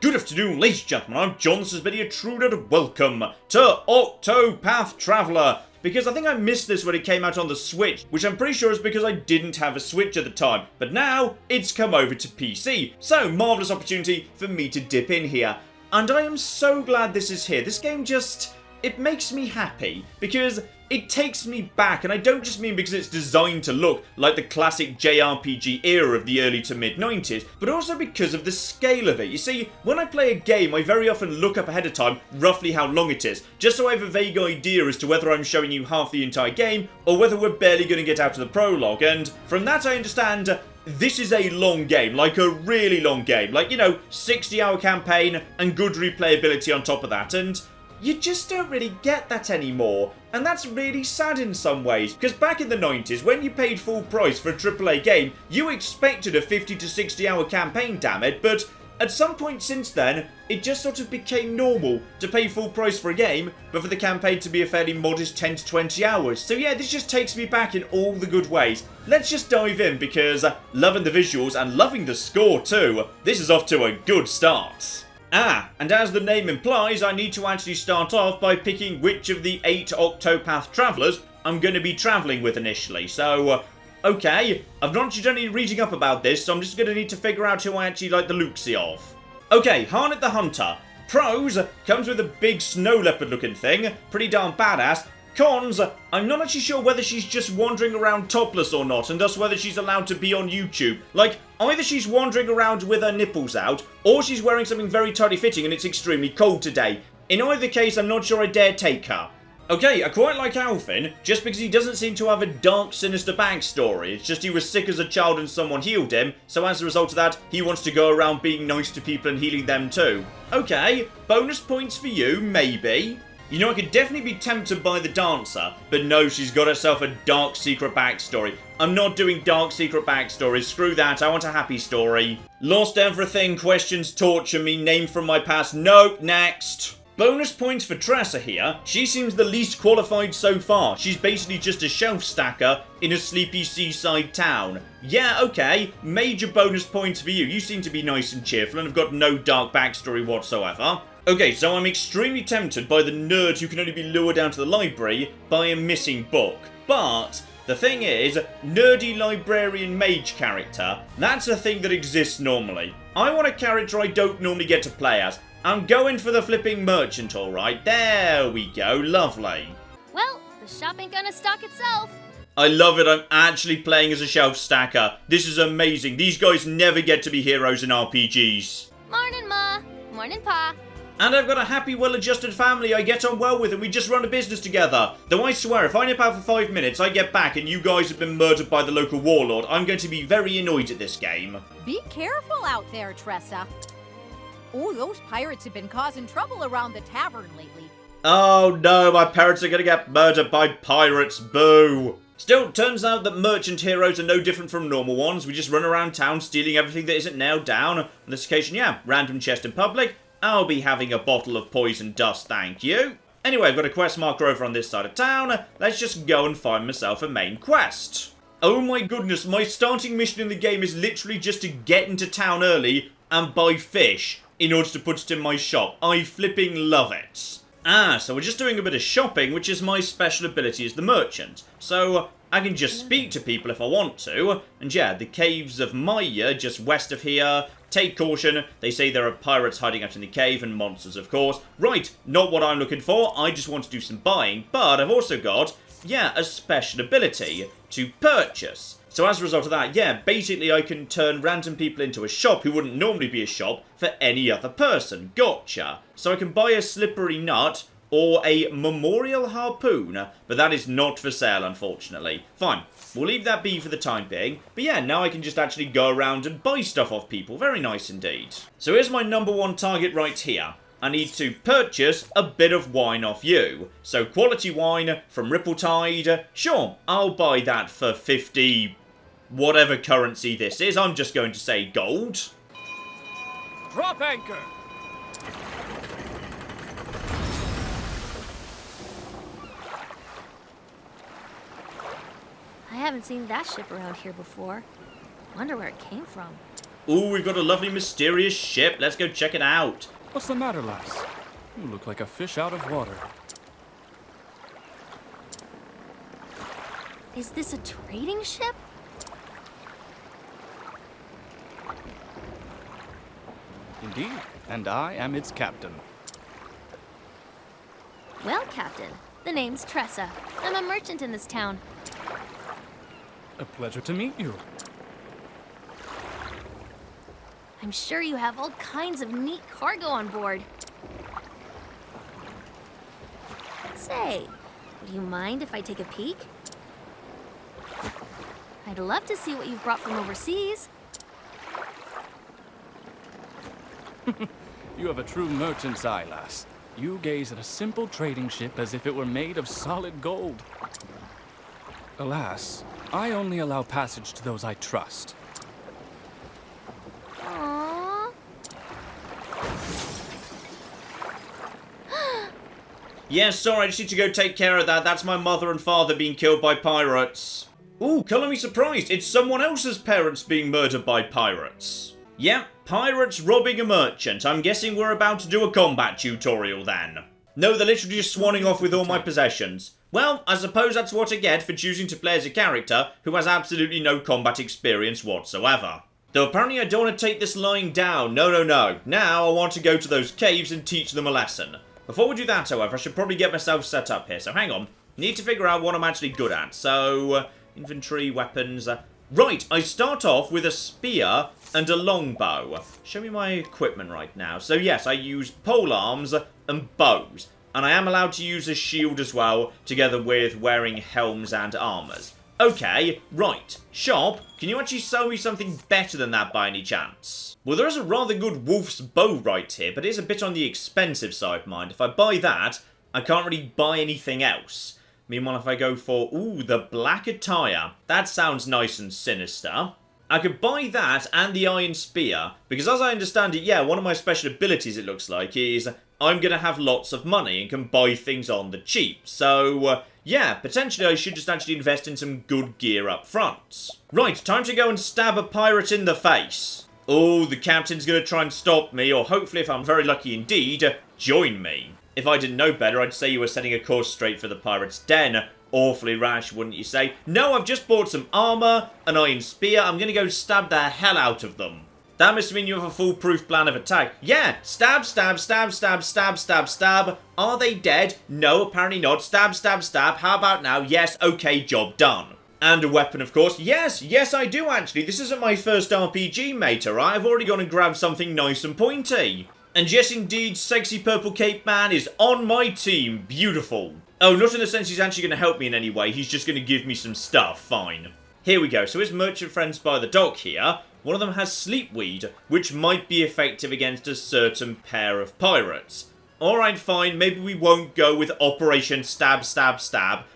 Good afternoon, ladies and gentlemen, I'm John, this is Video Truder, and welcome to Octopath Traveler. Because I think I missed this when it came out on the Switch, which I'm pretty sure is because I didn't have a Switch at the time. But now, it's come over to PC, so marvellous opportunity for me to dip in here. And I am so glad this is here. This game just... it makes me happy, because it takes me back, and I don't just mean because it's designed to look like the classic JRPG era of the early to mid-90s, but also because of the scale of it. You see, when I play a game, I very often look up ahead of time roughly how long it is, just so I have a vague idea as to whether I'm showing you half the entire game, or whether we're barely going to get out of the prologue, and from that I understand this is a long game, like a really long game, like, you know, 60-hour campaign and good replayability on top of that, and you just don't really get that anymore. And that's really sad in some ways, because back in the 90s, when you paid full price for a AAA game, you expected a 50 to 60 hour campaign, damn it, but at some point since then, it just sort of became normal to pay full price for a game, but for the campaign to be a fairly modest 10 to 20 hours. So yeah, this just takes me back in all the good ways. Let's just dive in, because loving the visuals and loving the score too, this is off to a good start. And as the name implies, I need to actually start off by picking which of the 8 Octopath Travelers I'm going to be travelling with initially. So, okay, I've not actually done any reading up about this, so I'm just going to need to figure out who I actually like the looksy of. Okay, Harnett the Hunter. Pros, comes with a big snow leopard looking thing, pretty darn badass. Cons, I'm not actually sure whether she's just wandering around topless or not, and thus whether she's allowed to be on YouTube. Like, either she's wandering around with her nipples out, or she's wearing something very tightly fitting and it's extremely cold today. In either case, I'm not sure I dare take her. Okay, I quite like Alfin, just because he doesn't seem to have a dark, sinister backstory. It's just he was sick as a child and someone healed him, so as a result of that, he wants to go around being nice to people and healing them too. Okay, bonus points for you, maybe. You know, I could definitely be tempted by the dancer, but no, she's got herself a dark secret backstory. I'm not doing dark secret backstories, screw that, I want a happy story. Lost everything, questions torture me, name from my past, nope, next. Bonus points for Tressa here. She seems the least qualified so far. She's basically just a shelf stacker in a sleepy seaside town. Yeah, okay, major bonus points for you. You seem to be nice and cheerful and have got no dark backstory whatsoever. Okay, so I'm extremely tempted by the nerd who can only be lured down to the library by a missing book. But the thing is, nerdy librarian mage character, that's a thing that exists normally. I want a character I don't normally get to play as. I'm going for the flipping merchant, alright. There we go, lovely. Well, the shop ain't gonna stock itself. I love it, I'm actually playing as a shelf stacker. This is amazing. These guys never get to be heroes in RPGs. Morning, Ma. Morning, Pa. And I've got a happy, well-adjusted family I get on well with, and we just run a business together. Though I swear, if I nip out for 5 minutes, I get back and you guys have been murdered by the local warlord, I'm going to be very annoyed at this game. Be careful out there, Tressa. Oh, those pirates have been causing trouble around the tavern lately. Oh no, my parents are going to get murdered by pirates, boo. Still, turns out that merchant heroes are no different from normal ones. We just run around town stealing everything that isn't nailed down. On this occasion, yeah, random chest in public. I'll be having a bottle of poison dust, thank you. Anyway, I've got a quest marker over on this side of town. Let's just go and find myself a main quest. Oh my goodness, my starting mission in the game is literally just to get into town early and buy fish in order to put it in my shop. I flipping love it. So we're just doing a bit of shopping, which is my special ability as the merchant. So I can just speak to people if I want to. And yeah, the caves of Maya, just west of here. Take caution, they say there are pirates hiding out in the cave and monsters, of course. Right, not what I'm looking for, I just want to do some buying, but I've also got, yeah, a special ability to purchase. So as a result of that, yeah, basically I can turn random people into a shop who wouldn't normally be a shop for any other person. Gotcha. So I can buy a slippery nut or a memorial harpoon, but that is not for sale, unfortunately. Fine, we'll leave that be for the time being. But yeah, now I can just actually go around and buy stuff off people. Very nice indeed. So here's my number one target right here. I need to purchase a bit of wine off you. So quality wine from Rippletide. Sure, I'll buy that for 50... whatever currency this is. I'm just going to say gold. Drop anchor! I haven't seen that ship around here before. Wonder where it came from. Ooh, we've got a lovely mysterious ship. Let's go check it out. What's the matter, lass? You look like a fish out of water. Is this a trading ship? Indeed, and I am its captain. Well, Captain, the name's Tressa. I'm a merchant in this town. A pleasure to meet you. I'm sure you have all kinds of neat cargo on board. Say, would you mind if I take a peek? I'd love to see what you've brought from overseas. You have a true merchant's eye, lass. You gaze at a simple trading ship as if it were made of solid gold. Alas, I only allow passage to those I trust. Aww. Yeah, sorry, I just need to go take care of that. That's my mother and father being killed by pirates. Ooh, colour me surprised. It's someone else's parents being murdered by pirates. Yeah, pirates robbing a merchant. I'm guessing we're about to do a combat tutorial then. No, they're literally just swanning off with all my possessions. Well, I suppose that's what I get for choosing to play as a character who has absolutely no combat experience whatsoever. Though apparently I don't want to take this lying down. No. Now I want to go to those caves and teach them a lesson. Before we do that, however, I should probably get myself set up here. So hang on. Need to figure out what I'm actually good at. So, inventory, weapons. Right, I start off with a spear and a longbow. Show me my equipment right now. So yes, I use polearms and bows. And I am allowed to use a shield as well, together with wearing helms and armors. Okay, right. Shop, can you actually sell me something better than that by any chance? Well, there is a rather good wolf's bow right here, but it is a bit on the expensive side, mind. If I buy that, I can't really buy anything else. Meanwhile, if I go for, ooh, the black attire, that sounds nice and sinister. I could buy that and the iron spear, because as I understand it, yeah, one of my special abilities, it looks like, is I'm going to have lots of money and can buy things on the cheap. So, yeah, potentially I should just actually invest in some good gear up front. Right, time to go and stab a pirate in the face. Oh, the captain's going to try and stop me, or hopefully, if I'm very lucky indeed, join me. If I didn't know better, I'd say you were setting a course straight for the pirate's den. Awfully rash, wouldn't you say? No, I've just bought some armor, an iron spear. I'm going to go stab the hell out of them. That must mean you have a foolproof plan of attack. Yeah, stab. Are they dead? No, apparently not. Stab. How about now? Yes, okay, job done. And a weapon, of course. Yes, I do actually. This isn't my first RPG, mate, alright? I've already gone and grabbed something nice and pointy. And yes, indeed, Sexy Purple Cape Man is on my team. Beautiful. Oh, not in the sense he's actually going to help me in any way. He's just going to give me some stuff. Fine. Here we go. So his merchant friends by the dock here. One of them has sleepweed, which might be effective against a certain pair of pirates. Alright, fine. Maybe we won't go with Operation Stab.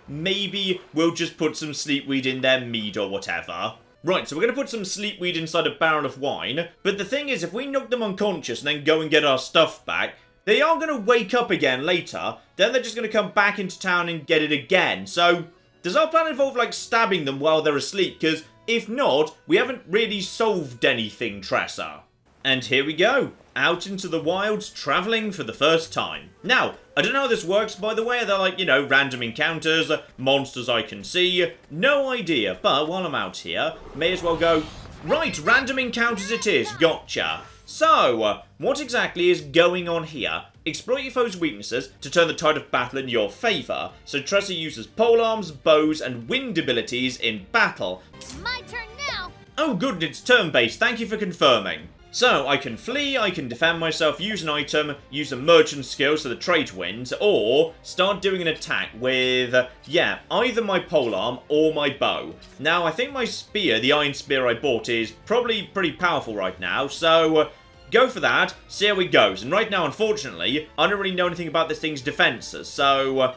Maybe we'll just put some sleepweed in their mead or whatever. Right, so we're going to put some sleepweed inside a barrel of wine. But the thing is, if we knock them unconscious and then go and get our stuff back, they are going to wake up again later. Then they're just going to come back into town and get it again. So, does our plan involve, like, stabbing them while they're asleep? Because if not, we haven't really solved anything, Tressa. And here we go. Out into the wilds, travelling for the first time. Now, I don't know how this works, by the way. They're like, random encounters, monsters I can see. No idea. But while I'm out here, may as well go... Right, random encounters it is. Gotcha. So, what exactly is going on here? Exploit your foe's weaknesses to turn the tide of battle in your favour. So Tressa uses polearms, bows, and wind abilities in battle. My turn now! Oh good, it's turn-based. Thank you for confirming. So, I can flee, I can defend myself, use an item, use a merchant skill so the trade wins, or start doing an attack with, either my polearm or my bow. Now, I think my spear, the iron spear I bought, is probably pretty powerful right now, so go for that, see how it goes. And right now, unfortunately, I don't really know anything about this thing's defenses, so...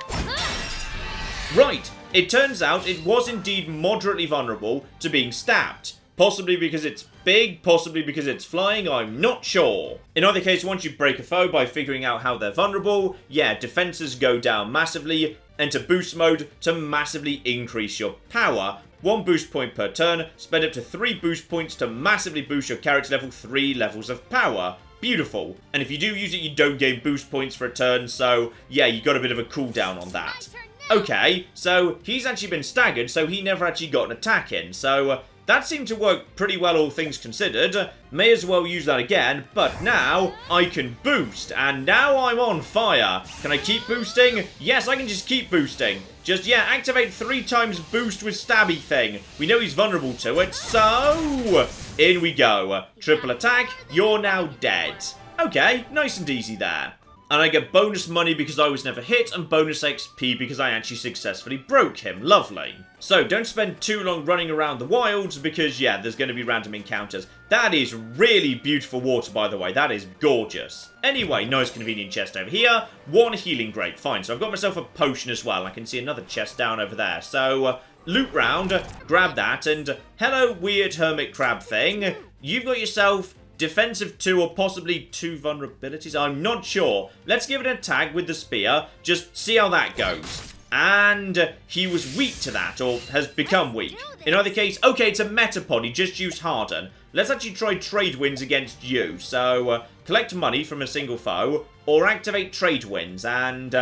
Right, it turns out it was indeed moderately vulnerable to being stabbed. Possibly because it's big, possibly because it's flying, I'm not sure. In either case, once you break a foe by figuring out how they're vulnerable, defenses go down massively, enter boost mode to massively increase your power. 1 boost point per turn. Spend up to 3 boost points to massively boost your character level 3 levels of power. Beautiful. And if you do use it, you don't gain boost points for a turn, so yeah, you got a bit of a cooldown on that. Okay, so he's actually been staggered, so he never actually got an attack in, so that seemed to work pretty well, all things considered. May as well use that again, but now I can boost, and now I'm on fire. Can I keep boosting? Yes, I can just keep boosting. Just, yeah, activate 3 times boost with stabby thing. We know he's vulnerable to it, so in we go. Triple attack, you're now dead. Okay, nice and easy there. And I get bonus money because I was never hit, and bonus XP because I actually successfully broke him. Lovely. So, don't spend too long running around the wilds because, yeah, there's going to be random encounters. That is really beautiful water, by the way. That is gorgeous. Anyway, nice convenient chest over here. 1 healing grape. Fine, so I've got myself a potion as well. I can see another chest down over there. So, loot round, grab that, and hello, weird hermit crab thing. You've got yourself defensive 2 or possibly 2 vulnerabilities. I'm not sure. Let's give it an attack with the spear. Just see how that goes. And he was weak to that, or has become weak. In either case, okay, it's a metapod. He just used Harden. Let's actually try trade wins against you. So, collect money from a single foe, or activate trade wins. And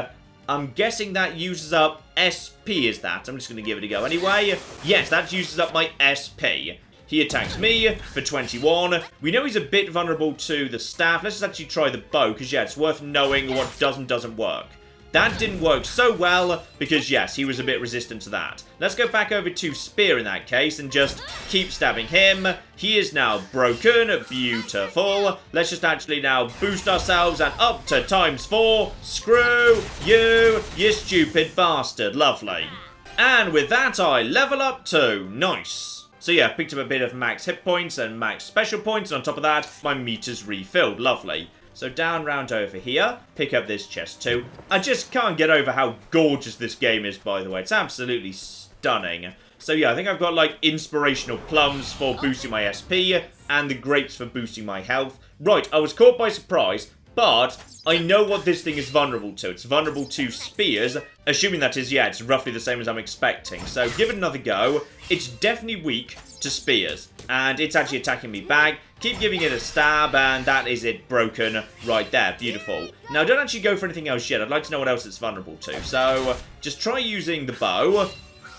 I'm guessing that uses up SP, is that? I'm just going to give it a go anyway. Yes, that uses up my SP. He attacks me for 21. We know he's a bit vulnerable to the staff. Let's just actually try the bow, because, yeah, it's worth knowing what does and doesn't work. That didn't work so well, because, yes, he was a bit resistant to that. Let's go back over to Spear in that case, and just keep stabbing him. He is now broken. Beautiful. Let's just actually now boost ourselves, and up to ×4. Screw you, you stupid bastard. Lovely. And with that, I level up too. Nice. So yeah, picked up a bit of max hit points and max special points, and on top of that, my meter's refilled. Lovely. So down round over here, pick up this chest too. I just can't get over how gorgeous this game is, by the way. It's absolutely stunning. So yeah, I think I've got like inspirational plums for boosting my SP, and the grapes for boosting my health. Right, I was caught by surprise, but I know what this thing is vulnerable to. It's vulnerable to spears, assuming that is, yeah, it's roughly the same as I'm expecting. So give it another go. It's definitely weak to spears, and it's actually attacking me back. Keep giving it a stab, and that is it broken right there. Beautiful. Now, don't actually go for anything else yet. I'd like to know what else it's vulnerable to. So, just try using the bow.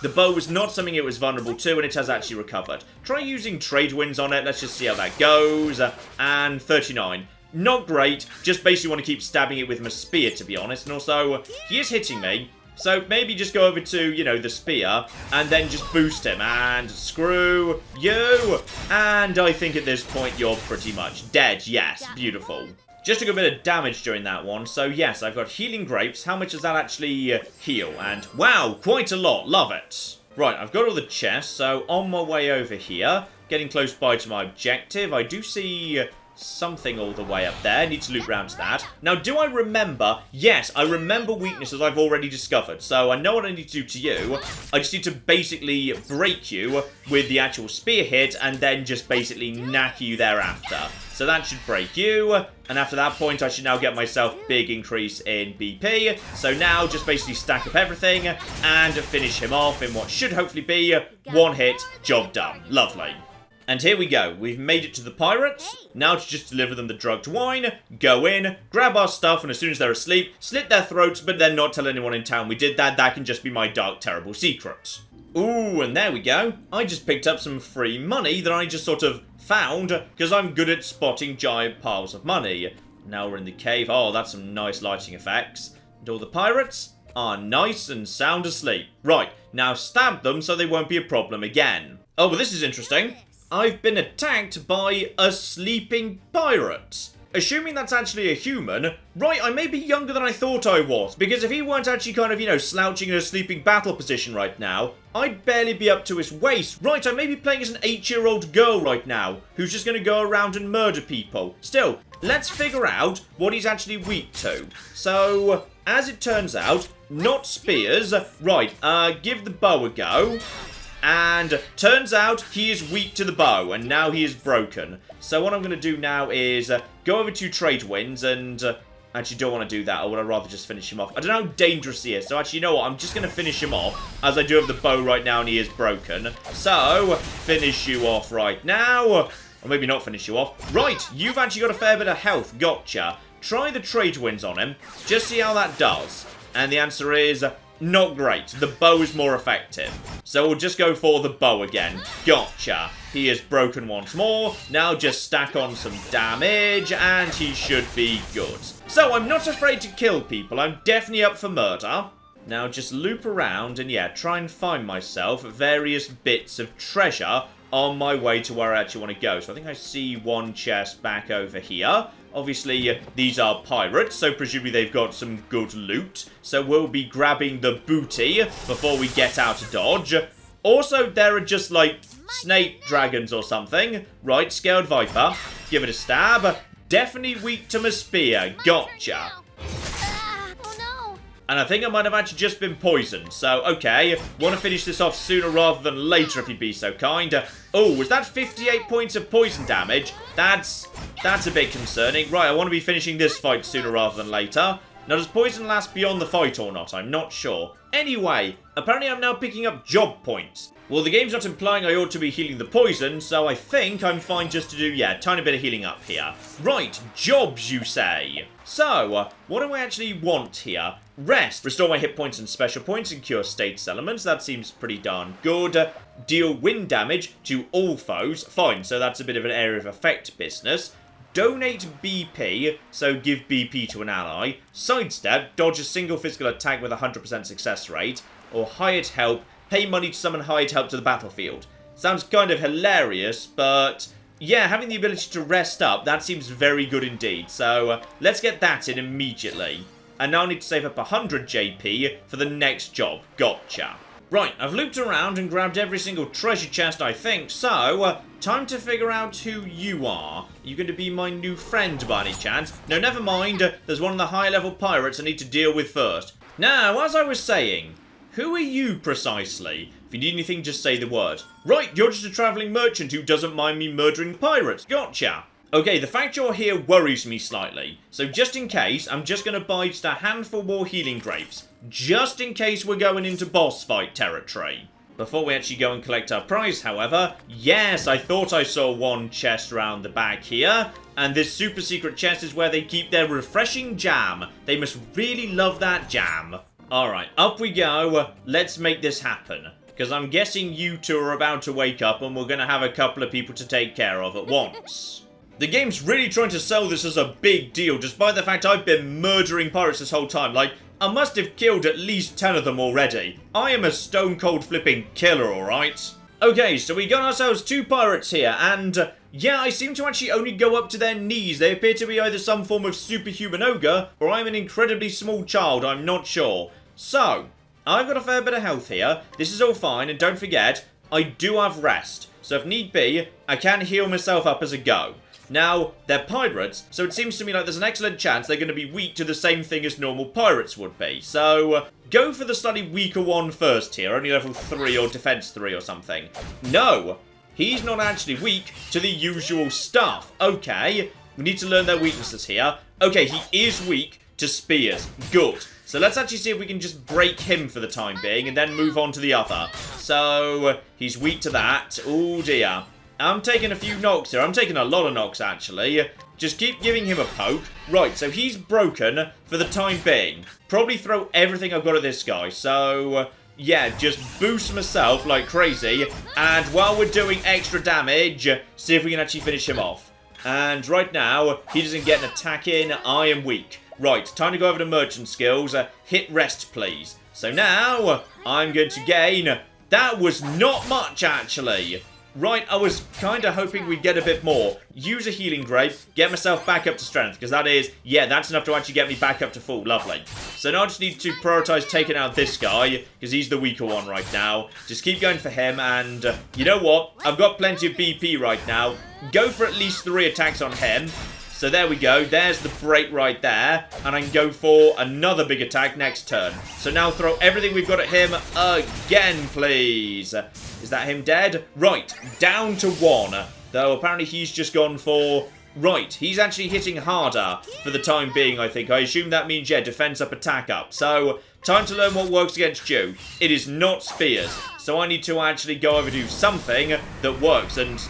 The bow was not something it was vulnerable to, and it has actually recovered. Try using trade winds on it. Let's just see how that goes. And 39. Not great. Just basically want to keep stabbing it with my spear, to be honest. And also, he is hitting me. So maybe just go over to, you know, the spear, and then just boost him, and screw you. And I think at this point you're pretty much dead. Yes, beautiful. Just took a bit of damage during that one, so yes, I've got healing grapes. How much does that actually heal? And wow, quite a lot. Love it. Right, I've got all the chests, so on my way over here, getting close by to my objective. I do see something all the way up there. Need to loop round to that. Now, do I remember? Yes, I remember weaknesses I've already discovered. So I know what I need to do to you. I just need to basically break you with the actual spear hit, and then just basically knack you thereafter. So that should break you. And after that point, I should now get myself big increase in BP. So now just basically stack up everything and finish him off in what should hopefully be 1 hit, job done. Lovely. And here we go. We've made it to the pirates. Now to just deliver them the drugged wine, go in, grab our stuff, and as soon as they're asleep, slit their throats, but then not tell anyone in town we did that. That can just be my dark, terrible secret. Ooh, and there we go. I just picked up some free money that I just sort of found, because I'm good at spotting giant piles of money. Now we're in the cave. Oh, that's some nice lighting effects. And all the pirates are nice and sound asleep. Right, now stab them so they won't be a problem again. Oh, well, this is interesting. I've been attacked by a sleeping pirate. Assuming that's actually a human, right, I may be younger than I thought I was, because if he weren't actually kind of, you know, slouching in a sleeping battle position right now, I'd barely be up to his waist. Right, I may be playing as an 8-year-old girl right now, who's just going to go around and murder people. Still, let's figure out what he's actually weak to. So, as it turns out, not spears. Right, give the bow a go. And turns out he is weak to the bow, and now he is broken. So what I'm going to do now is go over to trade winds and Actually, don't want to do that, or would I rather just finish him off? I don't know how dangerous he is, so actually, you know what? I'm just going to finish him off, as I do have the bow right now, and he is broken. So, finish you off right now. Or maybe not finish you off. Right, you've actually got a fair bit of health. Gotcha. Try the trade winds on him. Just see how that does. And the answer is... not great. The bow is more effective. So we'll just go for the bow again. Gotcha. He is broken once more. Now just stack on some damage and he should be good. So I'm not afraid to kill people. I'm definitely up for murder. Now just loop around and yeah, try and find myself various bits of treasure on my way to where I actually want to go. So I think I see one chest back over here. Obviously, these are pirates, so presumably they've got some good loot. So we'll be grabbing the booty before we get out of Dodge. Also, there are just, like, snake dragons or something. Right, scaled viper. Give it a stab. Definitely weak to my spear. Gotcha. Oh no! And I think I might have actually just been poisoned. So, okay. Want to finish this off sooner rather than later, if you'd be so kind. Oh, was that 58 points of poison damage? That's a bit concerning. Right, I want to be finishing this fight sooner rather than later. Now, does poison last beyond the fight or not? I'm not sure. Anyway, apparently I'm now picking up job points. Well, the game's not implying I ought to be healing the poison, so I think I'm fine just to do, yeah, a tiny bit of healing up here. Right, jobs, you say? So, what do I actually want here? Rest. Restore my hit points and special points and cure status elements. That seems pretty darn good. Deal wind damage to all foes. Fine, so that's a bit of an area of effect business. Donate BP, so give BP to an ally. Sidestep, dodge a single physical attack with a 100% success rate. Or hired help, pay money to summon hired help to the battlefield. Sounds kind of hilarious, but yeah, having the ability to rest up, that seems very good indeed. So let's get that in immediately. And now I need to save up 100 JP for the next job. Gotcha. Right, I've looped around and grabbed every single treasure chest, I think, so time to figure out who you are. Are you going to be my new friend by any chance? No, never mind. There's one of the high-level pirates I need to deal with first. Now, as I was saying, who are you precisely? If you need anything, just say the word. Right, you're just a travelling merchant who doesn't mind me murdering pirates. Gotcha. Okay, the fact you're here worries me slightly. So just in case, I'm just going to buy just a handful more healing grapes. Just in case we're going into boss fight territory. Before we actually go and collect our prize, however, yes, I thought I saw one chest around the back here. And this super secret chest is where they keep their refreshing jam. They must really love that jam. Alright, up we go. Let's make this happen. Because I'm guessing you two are about to wake up and we're going to have a couple of people to take care of at once. The game's really trying to sell this as a big deal, despite the fact I've been murdering pirates this whole time. Like, I must have killed at least 10 of them already. I am a stone-cold flipping killer, alright? Okay, so we got ourselves 2 pirates here, and yeah, I seem to actually only go up to their knees. They appear to be either some form of superhuman ogre, or I'm an incredibly small child, I'm not sure. So, I've got a fair bit of health here. This is all fine, and don't forget, I do have rest. So if need be, I can heal myself up as I go. Now, they're pirates, so it seems to me like there's an excellent chance they're going to be weak to the same thing as normal pirates would be. So, go for the slightly weaker one first here, only level 3 or defense 3 or something. No, he's not actually weak to the usual stuff. Okay, we need to learn their weaknesses here. Okay, he is weak to spears. Good. So let's actually see if we can just break him for the time being and then move on to the other. So, he's weak to that. Oh dear. I'm taking a few knocks here. I'm taking a lot of knocks, actually. Just keep giving him a poke. Right, so he's broken for the time being. Probably throw everything I've got at this guy. So, yeah, just boost myself like crazy. And while we're doing extra damage, see if we can actually finish him off. And right now, he doesn't get an attack in. I am weak. Right, time to go over to merchant skills. Hit rest, please. So now, I'm going to gain... That was not much, actually. Right, I was kind of hoping we'd get a bit more. Use a healing grape, get myself back up to strength, because that is, yeah, that's enough to actually get me back up to full. Lovely. So now I just need to prioritize taking out this guy, because he's the weaker one right now. Just keep going for him, and you know what? I've got plenty of BP right now. Go for at least 3 attacks on him. So there we go. There's the break right there. And I can go for another big attack next turn. So now throw everything we've got at him again, please. Is that him dead? Right, down to 1. Though apparently he's just gone for Right, he's actually hitting harder for the time being, I think. I assume that means, yeah, defense up, attack up. So, time to learn what works against you. It is not spears. So I need to actually go over to something that works. And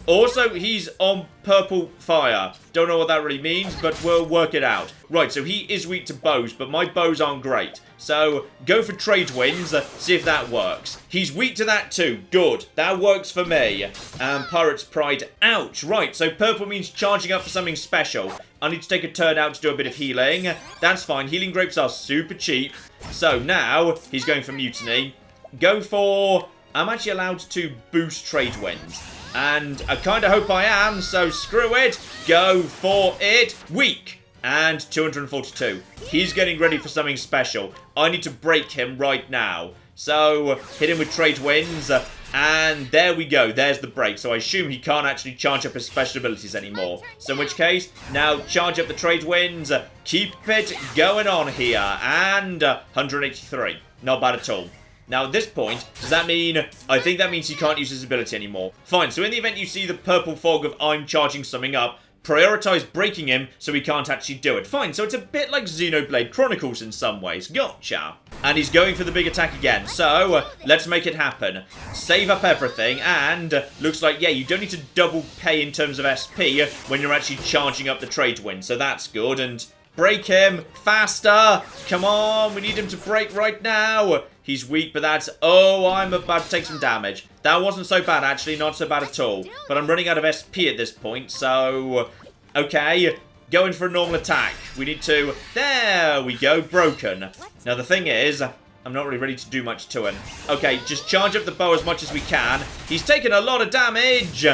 also, he's on purple fire. Don't know what that really means, but we'll work it out. Right, so he is weak to bows, but my bows aren't great. So, go for trade winds, see if that works. He's weak to that too. Good. That works for me. And Pirate's Pride. Ouch. Right, so purple means charging up for something special. I need to take a turn out to do a bit of healing. That's fine. Healing grapes are super cheap. So, now, he's going for Mutiny. Go for... I'm actually allowed to boost trade winds. And I kind of hope I am, so screw it. Go for it. Weak. And 242. He's getting ready for something special. I need to break him right now. So, hit him with trade winds. And there we go. There's the break. So I assume he can't actually charge up his special abilities anymore. So in which case, now charge up the trade winds. Keep it going on here. And 183. Not bad at all. Now, at this point, does that mean... I think that means he can't use his ability anymore. Fine, so in the event you see the purple fog of I'm charging something up, prioritize breaking him so he can't actually do it. Fine, so it's a bit like Xenoblade Chronicles in some ways. Gotcha. And he's going for the big attack again. So, let's make it happen. Save up everything, and looks like, yeah, you don't need to double pay in terms of SP when you're actually charging up the trade wind. So that's good, and... break him! Faster! Come on, we need him to break right now! He's weak, but that's... oh, I'm about to take some damage. That wasn't so bad, actually. Not so bad at all. But I'm running out of SP at this point, so... okay, going for a normal attack. We need to... there we go, broken. Now, the thing is... I'm not really ready to do much to him. Okay, just charge up the bow as much as we can. He's taken a lot of damage!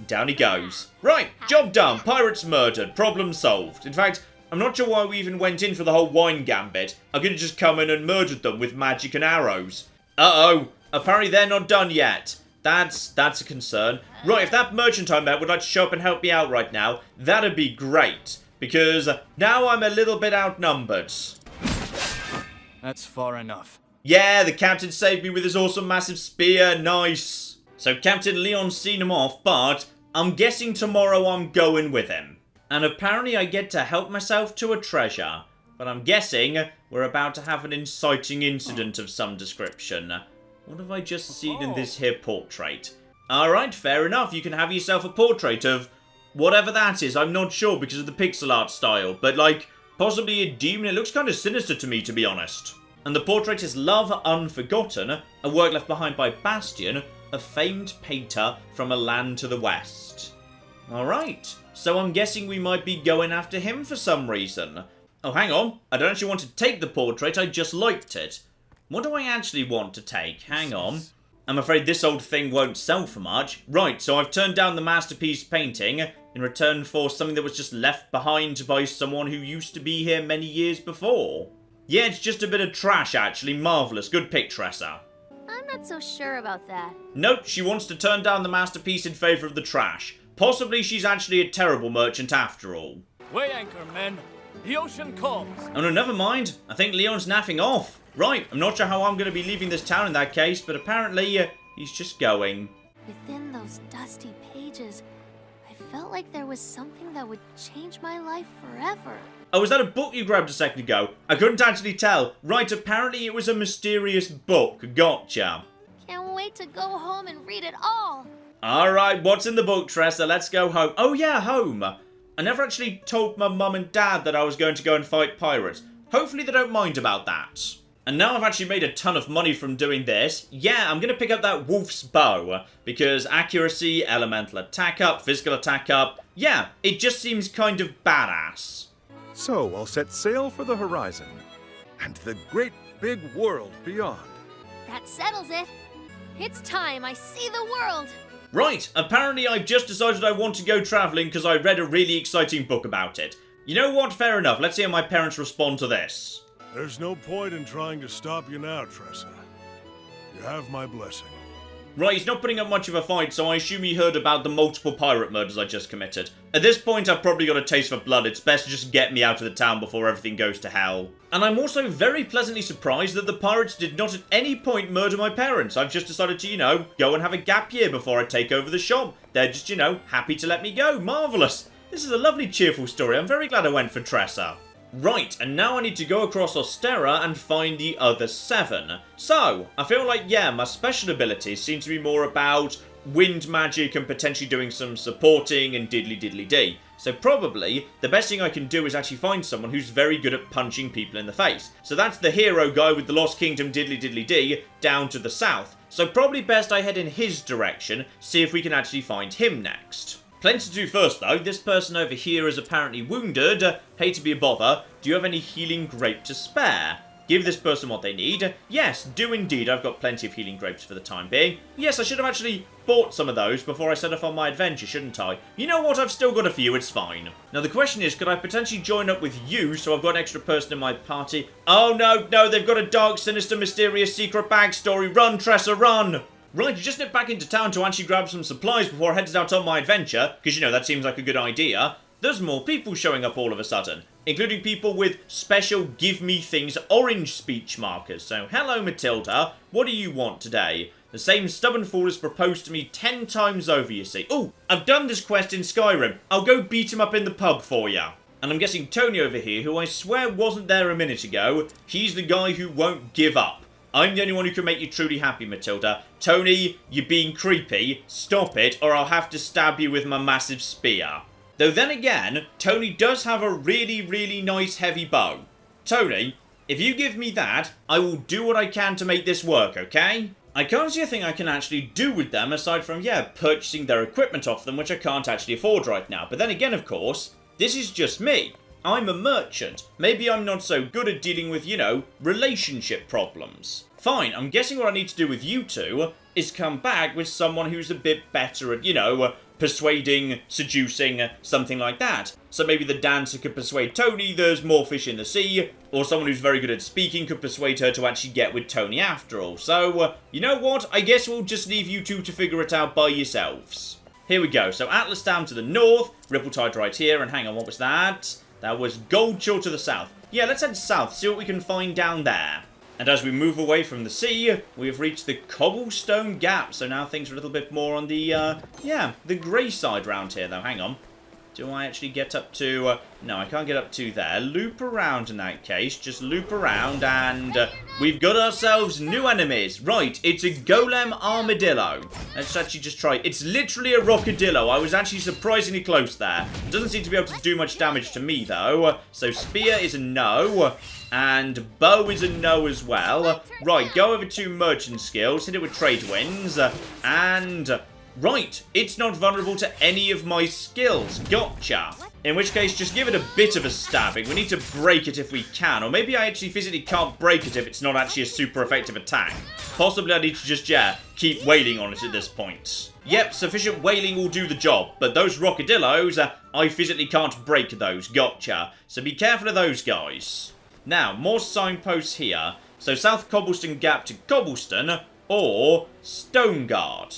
Down he goes. Right, job done. Pirates murdered. Problem solved. In fact... I'm not sure why we even went in for the whole wine gambit. I could have just come in and murdered them with magic and arrows. Uh-oh. Apparently they're not done yet. That's a concern. Right, if that merchant I met would like to show up and help me out right now, that'd be great. Because now I'm a little bit outnumbered. That's far enough. Yeah, the captain saved me with his awesome massive spear. Nice. So Captain Leon's seen him off, but I'm guessing tomorrow I'm going with him. And apparently I get to help myself to a treasure. But I'm guessing we're about to have an inciting incident of some description. What have I just seen in this here portrait? Alright, fair enough. You can have yourself a portrait of whatever that is. I'm not sure because of the pixel art style. But like, possibly a demon. It looks kind of sinister to me, to be honest. And the portrait is Love Unforgotten, a work left behind by Bastian, a famed painter from a land to the west. Alright. So I'm guessing we might be going after him for some reason. Oh, hang on. I don't actually want to take the portrait, I just liked it. What do I actually want to take? Hang on. I'm afraid this old thing won't sell for much. Right, so I've turned down the masterpiece painting in return for something that was just left behind by someone who used to be here many years before. Yeah, it's just a bit of trash, actually. Marvellous. Good pick, Tressa. I'm not so sure about that. Nope, she wants to turn down the masterpiece in favour of the trash. Possibly she's actually a terrible merchant after all. Weigh anchor, men. The ocean calls. Oh no, never mind. I think Leon's naffing off. Right, I'm not sure how I'm going to be leaving this town in that case, but apparently he's just going. Within those dusty pages, I felt like there was something that would change my life forever. Oh, was that a book you grabbed a second ago? I couldn't actually tell. Right, apparently it was a mysterious book. Gotcha. Can't wait to go home and read it all. Alright, what's in the book, Tressa? Let's go home. Oh yeah, home. I never actually told my mum and dad that I was going to go and fight pirates. Hopefully they don't mind about that. And now I've actually made a ton of money from doing this. Yeah, I'm going to pick up that wolf's bow. Because accuracy, elemental attack up, physical attack up. Yeah, it just seems kind of badass. So I'll set sail for the horizon. And the great big world beyond. That settles it. It's time I see the world. Right, apparently I've just decided I want to go travelling because I read a really exciting book about it. You know what? Fair enough. Let's see how my parents respond to this. There's no point in trying to stop you now, Tressa. You have my blessing. Right, he's not putting up much of a fight, so I assume he heard about the multiple pirate murders I just committed. At this point, I've probably got a taste for blood. It's best to just get me out of the town before everything goes to hell. And I'm also very pleasantly surprised that the pirates did not at any point murder my parents. I've just decided to, go and have a gap year before I take over the shop. They're just, happy to let me go. Marvellous. This is a lovely cheerful story. I'm very glad I went for Tressa. Right, and now I need to go across Ostera and find the other 7. So, I feel like, yeah, my special abilities seem to be more about wind magic and potentially doing some supporting and diddly-diddly-dee. So probably, the best thing I can do is actually find someone who's very good at punching people in the face. So that's the hero guy with the Lost Kingdom diddly-diddly-dee down to the south. So probably best I head in his direction, see if we can actually find him next. Plenty to do first though. This person over here is apparently wounded. Hate to be a bother. Do you have any healing grape to spare? Give this person what they need. Yes, do indeed. I've got plenty of healing grapes for the time being. Yes, I should have actually bought some of those before I set off on my adventure, shouldn't I? You know what? I've still got a few. It's fine. Now, the question is, could I potentially join up with you so I've got an extra person in my party? Oh, no, no. They've got a dark, sinister, mysterious, secret backstory. Run, Tressa, run! Right, you just nip back into town to actually grab some supplies before I head out on my adventure, because, you know, that seems like a good idea. There's more people showing up all of a sudden, including people with special give me things orange speech markers. So, hello Matilda, what do you want today? The same stubborn fool has proposed to me 10 times over, you see. Oh, I've done this quest in Skyrim. I'll go beat him up in the pub for ya. And I'm guessing Tony over here, who I swear wasn't there a minute ago, he's the guy who won't give up. I'm the only one who can make you truly happy, Matilda. Tony, you're being creepy. Stop it, or I'll have to stab you with my massive spear. Though then again, Tony does have a really, really nice heavy bow. Tony, if you give me that, I will do what I can to make this work, okay? I can't see a thing I can actually do with them aside from, yeah, purchasing their equipment off them, which I can't actually afford right now. But then again, of course, this is just me. I'm a merchant. Maybe I'm not so good at dealing with, you know, relationship problems. Fine, I'm guessing what I need to do with you two is come back with someone who's a bit better at, you know, persuading, seducing, something like that. So maybe the dancer could persuade Tony there's more fish in the sea, or someone who's very good at speaking could persuade her to actually get with Tony after all. So, you know what? I guess we'll just leave you two to figure it out by yourselves. Here we go. So Atlas down to the north, Rippletide right here, and hang on, what was that? That was Goldshore to the south. Yeah, let's head south, see what we can find down there. And as we move away from the sea, we have reached the Cobblestone Gap. So now things are a little bit more on the, the grey side round here, though. Hang on. Do I actually get up to... no, I can't get up to there. Loop around in that case. Just loop around and we've got ourselves new enemies. Right, it's a golem armadillo. Let's actually just try. It's literally a rockadillo. I was actually surprisingly close there. It doesn't seem to be able to do much damage to me, though. So spear is a no. And bow is a no as well. Right, go over to merchant skills. Hit it with trade winds. And... right, it's not vulnerable to any of my skills. Gotcha. In which case, just give it a bit of a stabbing. We need to break it if we can. Or maybe I actually physically can't break it if it's not actually a super effective attack. Possibly I need to just, yeah, keep wailing on it at this point. Yep, sufficient wailing will do the job. But those rockadillos, I physically can't break those. Gotcha. So be careful of those guys. Now, more signposts here. So South Cobblestone Gap to Cobblestone or Stone Guard.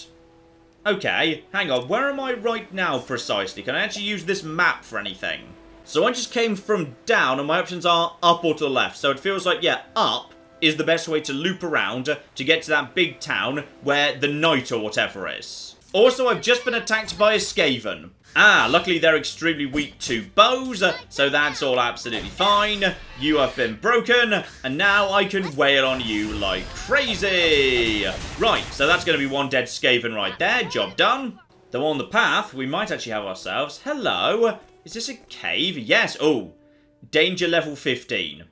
Okay, hang on, where am I right now precisely? Can I actually use this map for anything? So I just came from down and my options are up or to the left. So it feels like, yeah, up is the best way to loop around to get to that big town where the knight or whatever is. Also, I've just been attacked by a Skaven. Ah, luckily they're extremely weak to bows, so that's all absolutely fine. You have been broken, and now I can wail on you like crazy. Right, so that's going to be one dead Skaven right there. Job done. Though on the path, we might actually have ourselves... hello? Is this a cave? Yes. Oh, danger level 15.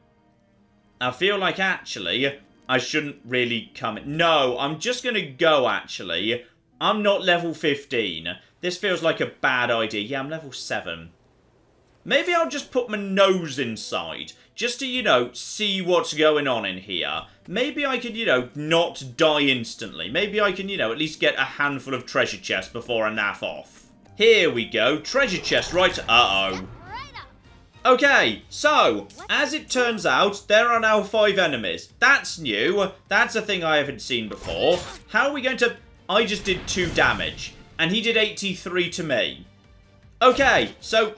I feel like, actually, I shouldn't really come... no, I'm just going to go, actually. I'm not level 15. This feels like a bad idea. Yeah, I'm level 7. Maybe I'll just put my nose inside. Just to, you know, see what's going on in here. Maybe I can, you know, not die instantly. Maybe I can, you know, at least get a handful of treasure chests before I naff off. Here we go. Treasure chest, right? Uh-oh. Okay, so, as it turns out, there are now 5 enemies. That's new. That's a thing I haven't seen before. How are we going to... I just did 2 damage. And he did 83 to me. Okay, so...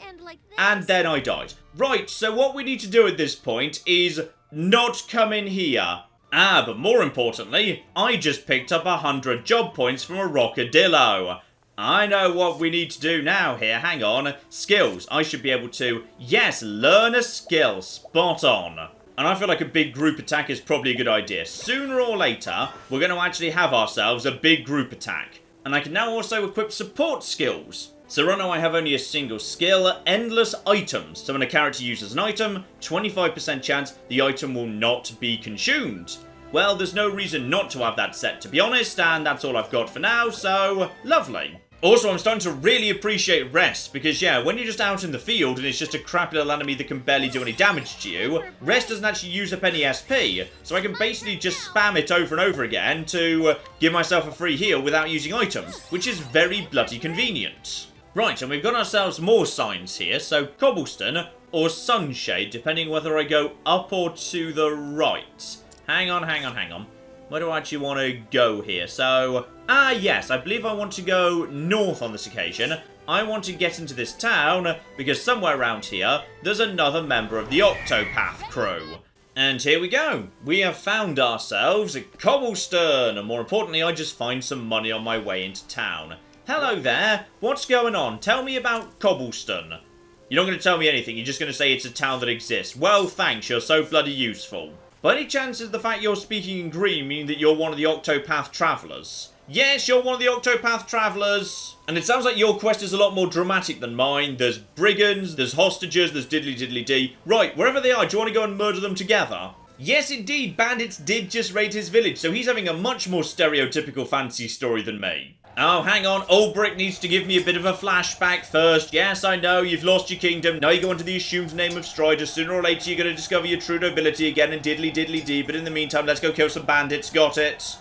and then I died. Right, so what we need to do at this point is not come in here. Ah, but more importantly, I just picked up 100 job points from a rockadillo. I know what we need to do now here. Hang on. Skills. I should be able to, yes, learn a skill. Spot on. And I feel like a big group attack is probably a good idea. Sooner or later, we're going to actually have ourselves a big group attack. And I can now also equip support skills. So right now I have only a single skill, endless items. So when a character uses an item, 25% chance the item will not be consumed. Well, there's no reason not to have that set, to be honest, and that's all I've got for now, so lovely. Also, I'm starting to really appreciate rest, because yeah, when you're just out in the field and it's just a crappy little enemy that can barely do any damage to you, rest doesn't actually use up any SP, so I can basically just spam it over and over again to give myself a free heal without using items, which is very bloody convenient. Right, and we've got ourselves more signs here, so Cobblestone or Sunshade, depending whether I go up or to the right. Hang on. Where do I actually want to go here? So, yes, I believe I want to go north on this occasion. I want to get into this town, because somewhere around here, there's another member of the Octopath crew. And here we go. We have found ourselves a Cobblestone, and more importantly, I just find some money on my way into town. Hello there, what's going on? Tell me about Cobblestone. You're not going to tell me anything, you're just going to say it's a town that exists. Well, thanks, you're so bloody useful. By any chance is the fact you're speaking in green meaning that you're one of the Octopath Travelers? Yes, you're one of the Octopath Travelers. And it sounds like your quest is a lot more dramatic than mine. There's brigands, there's hostages, there's diddly-diddly-dee. Right, wherever they are, do you want to go and murder them together? Yes, indeed, bandits did just raid his village, so he's having a much more stereotypical fantasy story than me. Oh, hang on, Olbrich needs to give me a bit of a flashback first. Yes, I know, you've lost your kingdom. Now you go into the assumed name of Strider. Sooner or later you're going to discover your true nobility again and diddly-diddly-dee. But in the meantime, let's go kill some bandits. Got it.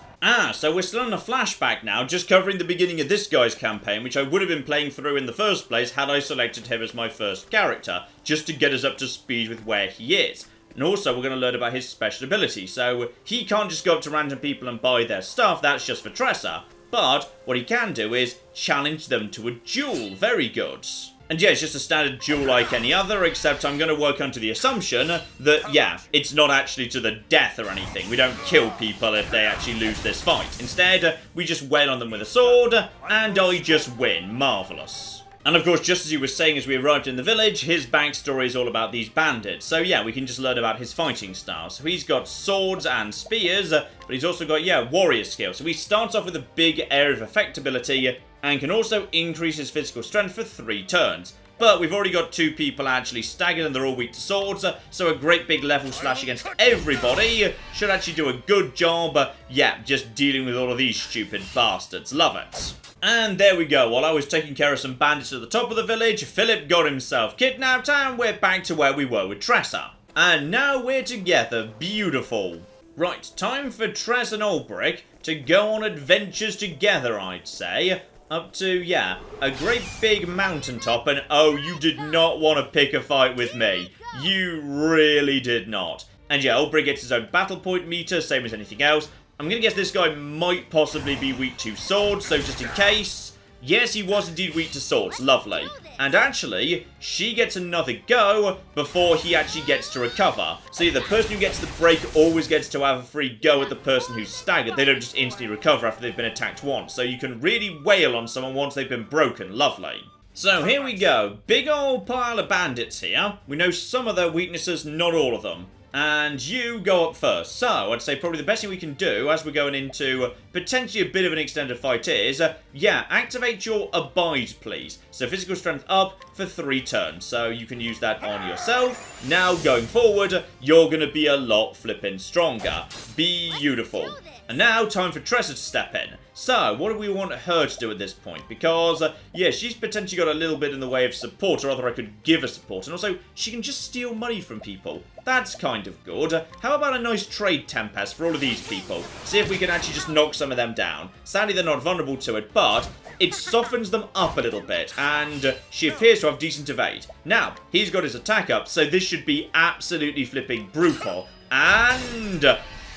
So we're still on a flashback now, just covering the beginning of this guy's campaign, which I would have been playing through in the first place had I selected him as my first character, just to get us up to speed with where he is. And also, we're going to learn about his special ability. So he can't just go up to random people and buy their stuff. That's just for Tressa. But what he can do is challenge them to a duel. Very good. And yeah, it's just a standard duel like any other, except I'm going to work under the assumption that, yeah, it's not actually to the death or anything. We don't kill people if they actually lose this fight. Instead, we just wail on them with a sword, and I just win. Marvellous. And of course, just as he was saying as we arrived in the village, his backstory is all about these bandits. So yeah, we can just learn about his fighting style. So he's got swords and spears, but he's also got, yeah, warrior skills. So he starts off with a big area of effectability and can also increase his physical strength for 3 turns. But we've already got 2 people actually staggered and they're all weak to swords, so a great big level slash against everybody should actually do a good job, yeah, just dealing with all of these stupid bastards. Love it. And there we go. While I was taking care of some bandits at the top of the village, Philip got himself kidnapped and we're back to where we were with Tressa. And now we're together. Beautiful. Right, time for Tressa and Olbrich to go on adventures together, I'd say. Up to, yeah, a great big mountaintop, and oh, you did not want to pick a fight with me. You really did not. And yeah, Olbrich gets his own battle point meter, same as anything else. I'm going to guess this guy might possibly be weak to swords, so just in case... Yes, he was indeed weak to swords. Lovely. And actually, she gets another go before he actually gets to recover. So yeah, the person who gets the break always gets to have a free go at the person who's staggered. They don't just instantly recover after they've been attacked once. So you can really wail on someone once they've been broken. Lovely. So here we go. Big old pile of bandits here. We know some of their weaknesses, not all of them. And you go up first. So, I'd say probably the best thing we can do as we're going into potentially a bit of an extended fight is, yeah, activate your Abide, please. So, physical strength up for 3 turns. So, you can use that on yourself. Now, going forward, you're going to be a lot flipping stronger. Beautiful. And now, time for Tressa to step in. So, what do we want her to do at this point? Because, yeah, she's potentially got a little bit in the way of support, or rather I could give her support. And also, she can just steal money from people. That's kind of good. How about a nice trade tempest for all of these people? See if we can actually just knock some of them down. Sadly, they're not vulnerable to it, but it softens them up a little bit. And she appears to have decent evade. Now, he's got his attack up, so this should be absolutely flipping brutal. And...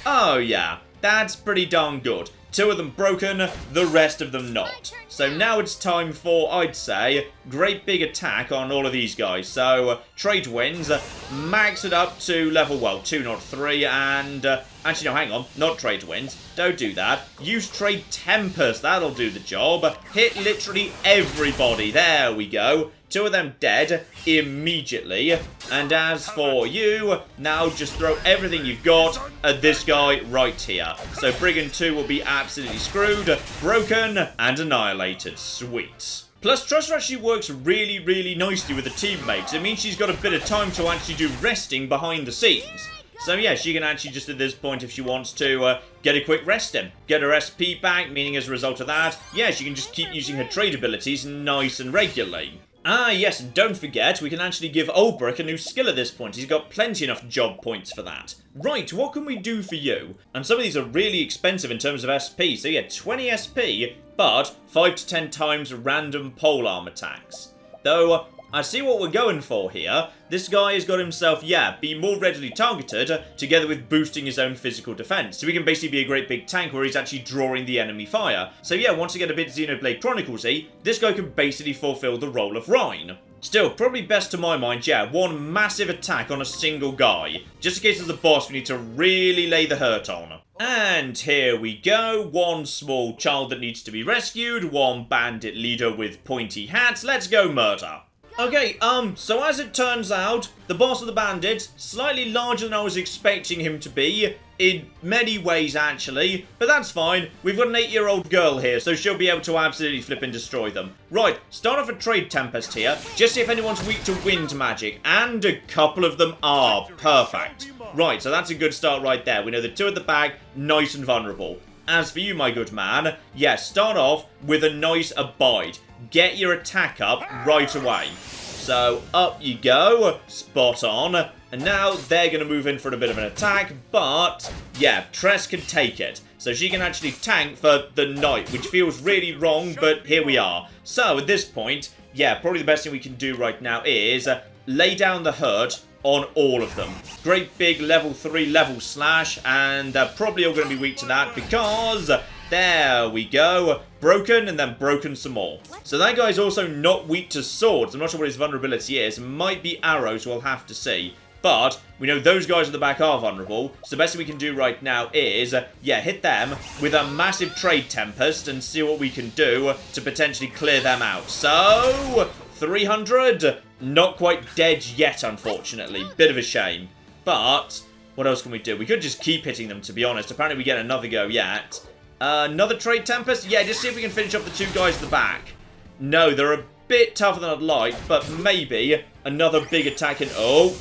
oh, yeah. That's pretty darn good. 2 of them broken, the rest of them not. So now it's time for, I'd say, great big attack on all of these guys. So, trade wins, max it up to level, well, 2, not 3, and, actually, no, hang on, not trade wins, don't do that. Use trade tempest, that'll do the job. Hit literally everybody, there we go. 2 of them dead immediately. And as for you, now just throw everything you've got at this guy right here. So Brigand 2 will be absolutely screwed, broken, and annihilated. Sweet. Plus, Tressa actually works really, really nicely with the teammates. It means she's got a bit of time to actually do resting behind the scenes. So yeah, she can actually just at this point, if she wants to, get a quick rest in. Get her SP back, meaning as a result of that, yeah, she can just keep using her trade abilities nice and regularly. Ah, yes, and don't forget, we can actually give Olbrich a new skill at this point. He's got plenty enough job points for that. Right, what can we do for you? And some of these are really expensive in terms of SP. So yeah, 20 SP, but 5 to 10 times random polearm attacks. Though, I see what we're going for here. This guy has got himself, yeah, be more readily targeted, together with boosting his own physical defense. So he can basically be a great big tank where he's actually drawing the enemy fire. So yeah, once you get a bit Xenoblade Chronicles-y, this guy can basically fulfill the role of Rhine. Still, probably best to my mind, yeah, one massive attack on a single guy. Just in case as the boss we need to really lay the hurt on. And here we go, one small child that needs to be rescued, one bandit leader with pointy hats. Let's go murder. Okay, so as it turns out, the boss of the bandits, slightly larger than I was expecting him to be, in many ways actually, but that's fine. We've got an 8-year-old girl here, so she'll be able to absolutely flip and destroy them. Right, start off a trade tempest here, just see if anyone's weak to wind magic, and a couple of them are. Perfect. Right, so that's a good start right there. We know the 2 at the back, nice and vulnerable. As for you, my good man, yes, start off with a nice abide. Get your attack up right away. So, up you go. Spot on. And now they're going to move in for a bit of an attack. But, yeah, Tress can take it. So she can actually tank for the knight, which feels really wrong, but here we are. So, at this point, yeah, probably the best thing we can do right now is lay down the hurt on all of them. Great big level 3 level slash, and they're probably all going to be weak to that because... there we go. Broken and then broken some more. So that guy's also not weak to swords. I'm not sure what his vulnerability is. Might be arrows, we'll have to see. But we know those guys at the back are vulnerable. So the best thing we can do right now is, yeah, hit them with a massive trade tempest and see what we can do to potentially clear them out. So, 300. Not quite dead yet, unfortunately. Bit of a shame. But, what else can we do? We could just keep hitting them, to be honest. Apparently we get another go yet. Another trade tempest? Yeah, just see if we can finish up the 2 guys at the back. No, they're a bit tougher than I'd like, but maybe another big attack in... oh,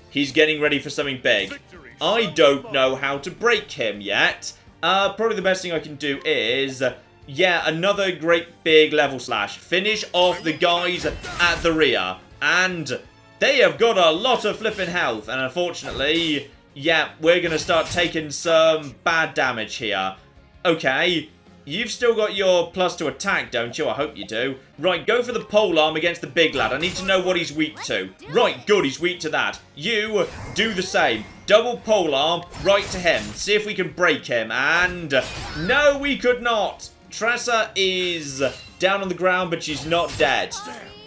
he's getting ready for something big. I don't know how to break him yet. Probably the best thing I can do is... yeah, another great big level slash. Finish off the guys at the rear. And they have got a lot of flipping health. And unfortunately, yeah, we're going to start taking some bad damage here. Okay, you've still got your plus to attack, don't you? I hope you do. Right, go for the polearm against the big lad. I need to know what he's weak to. Right, good, he's weak to that. You do the same. Double polearm right to him. See if we can break him. And no, we could not. Tressa is down on the ground, but she's not dead.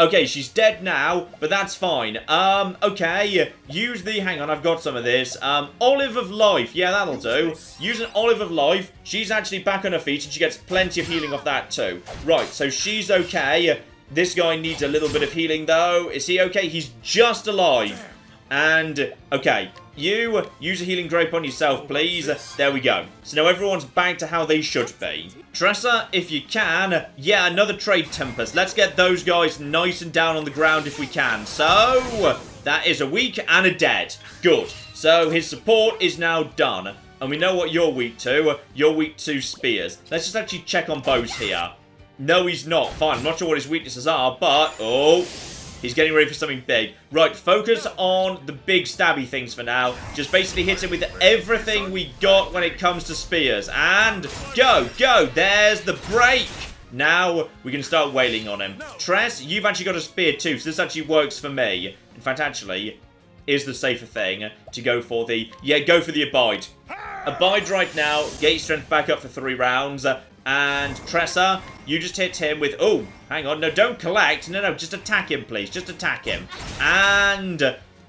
Okay, she's dead now, but that's fine. Okay, use the... hang on, I've got some of this. Olive of Life. Yeah, that'll do. Use an Olive of Life. She's actually back on her feet, and she gets plenty of healing off that too. Right, so she's okay. This guy needs a little bit of healing, though. Is he okay? He's just alive. And, okay, you use a healing grape on yourself, please. There we go. So now everyone's back to how they should be. Tressa, if you can, yeah, another trade tempest. Let's get those guys nice and down on the ground if we can. So, that is a weak and a dead. Good. So, his support is now done. And we know what you're weak to. You're weak to spears. Let's just actually check on bows here. No, he's not. Fine, I'm not sure what his weaknesses are, but... oh... he's getting ready for something big. Right, focus on the big stabby things for now. Just basically hit him with everything we got when it comes to spears. And go, go. There's the break. Now we can start wailing on him. Tress, you've actually got a spear too, so this actually works for me. In fact, actually, is the safer thing to go for the... yeah, go for the abide. abide right now, get your strength back up for 3 rounds, and Tressa, you just hit him with... Oh, hang on. No, don't collect. No, just attack him, please. Just attack him. And...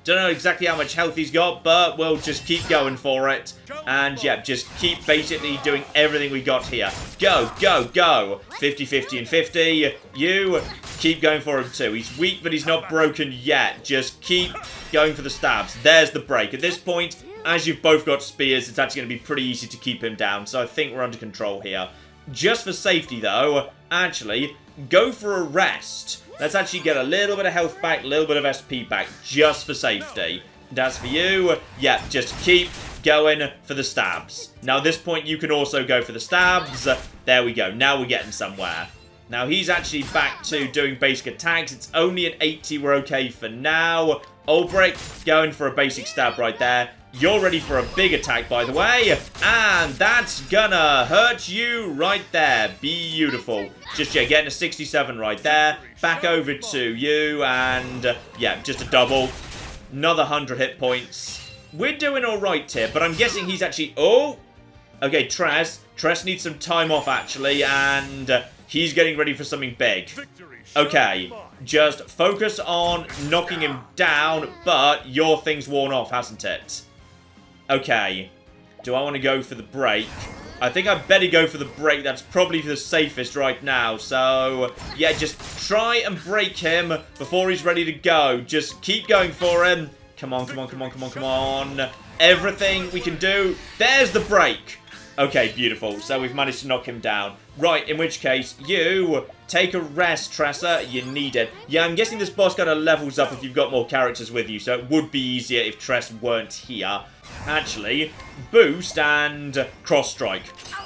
don't know exactly how much health he's got, but we'll just keep going for it. And, yeah, just keep basically doing everything we got here. Go, go, go. 50, 50, and 50. You keep going for him, too. He's weak, but he's not broken yet. Just keep going for the stabs. There's the break. At this point, as you've both got spears, it's actually going to be pretty easy to keep him down. So I think we're under control here. Just for safety, though, actually, go for a rest. Let's actually get a little bit of health back, a little bit of SP back, just for safety. And as for you, yeah, just keep going for the stabs. Now, at this point, you can also go for the stabs. There we go. Now we're getting somewhere. Now, he's actually back to doing basic attacks. It's only an 80. We're okay for now. Olbrich going for a basic stab right there. You're ready for a big attack, by the way. And that's gonna hurt you right there. Beautiful. Just, yeah, getting a 67 right there. Back over to you. And, yeah, just a double. Another 100 hit points. We're doing all right here, but I'm guessing he's actually... Oh! Okay, Tress needs some time off, actually. And he's getting ready for something big. Okay, just focus on knocking him down, but your thing's worn off, hasn't it? Okay, do I want to go for the break? I think I'd better go for the break. That's probably the safest right now. So, yeah, just try and break him before he's ready to go. Just keep going for him. Come on, come on, come on, come on, come on. Everything we can do. There's the break. Okay, beautiful. So we've managed to knock him down. Right, in which case, you take a rest, Tressa. You need it. Yeah, I'm guessing this boss kind of levels up if you've got more characters with you, so it would be easier if Tress weren't here. Actually, boost and cross strike.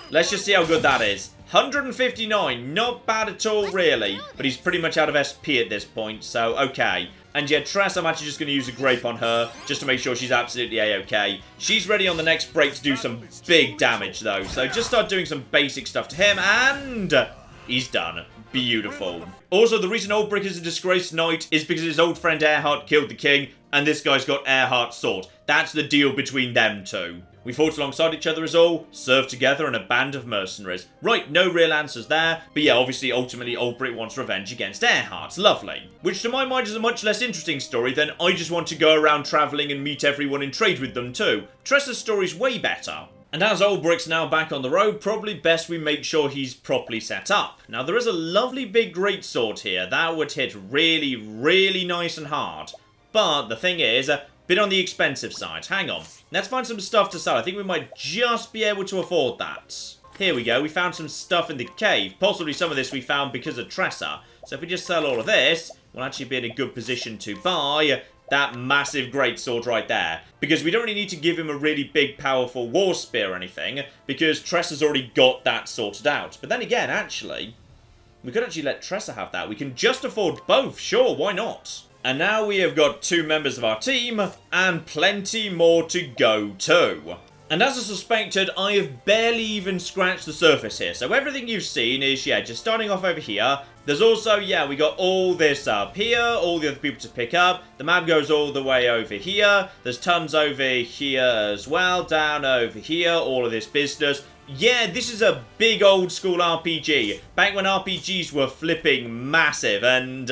Let's just see how good that is. 159, not bad at all, really. But he's pretty much out of SP at this point, so okay. And yeah, Tress, I'm actually just going to use a grape on her, just to make sure she's absolutely A-okay. She's ready on the next break to do some big damage, though. So just start doing some basic stuff to him, and he's done. Beautiful. Also, the reason Olbrich is a disgraced knight is because his old friend Earhart killed the king, and this guy's got Earhart's sword. That's the deal between them two. We fought alongside each other as all, served together in a band of mercenaries. Right, no real answers there, but yeah, obviously, ultimately, Olbrich wants revenge against Earhart. Lovely. Which, to my mind, is a much less interesting story than I just want to go around travelling and meet everyone and trade with them too. Tressa's story's way better. And as Olbrich's now back on the road, probably best we make sure he's properly set up. Now, there is a lovely big greatsword here that would hit really, really nice and hard. But the thing is, a bit on the expensive side. Hang on. Let's find some stuff to sell. I think we might just be able to afford that. Here we go. We found some stuff in the cave. Possibly some of this we found because of Tressa. So if we just sell all of this, we'll actually be in a good position to buy that massive greatsword right there. Because we don't really need to give him a really big, powerful war spear or anything, because Tressa's already got that sorted out. But then again, actually, we could actually let Tressa have that. We can just afford both. Sure, why not? And now we have got 2 members of our team, and plenty more to go too. And as I suspected, I have barely even scratched the surface here. So everything you've seen is, yeah, just starting off over here. There's also, yeah, we got all this up here, all the other people to pick up. The map goes all the way over here. There's tons over here as well, down over here, all of this business. Yeah, this is a big old school RPG. Back when RPGs were flipping massive, and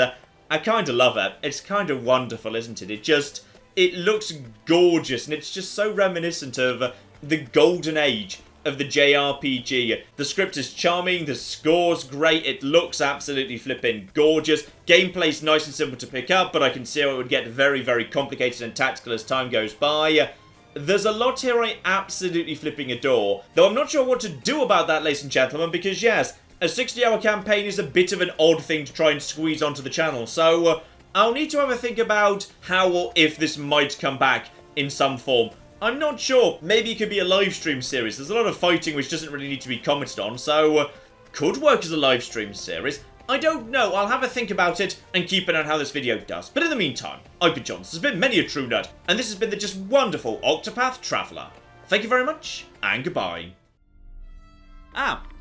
I kind of love it. It's kind of wonderful, isn't it? It looks gorgeous, and it's just so reminiscent of the golden age of the JRPG. The script is charming, the score's great, it looks absolutely flipping gorgeous. Gameplay's nice and simple to pick up, but I can see how it would get very, very complicated and tactical as time goes by. There's a lot here I absolutely flipping adore, though I'm not sure what to do about that, ladies and gentlemen, because yes, a 60-hour campaign is a bit of an odd thing to try and squeeze onto the channel, so I'll need to have a think about how or if this might come back in some form. I'm not sure. Maybe it could be a live stream series. There's a lot of fighting which doesn't really need to be commented on, so could work as a live stream series. I don't know. I'll have a think about it and keep an eye on how this video does. But in the meantime, I've been John. This has been many a true nerd, and this has been the just wonderful Octopath Traveler. Thank you very much, and goodbye.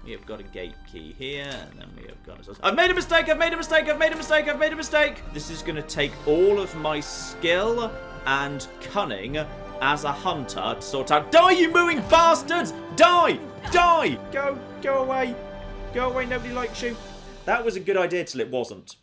We have got a gate key here, and then we have got... I've made a mistake! I've made a mistake! I've made a mistake! I've made a mistake! This is going to take all of my skill and cunning as a hunter to sort out... Die, you mooing bastards! Die! Die! Go away. Go away, nobody likes you. That was a good idea till it wasn't.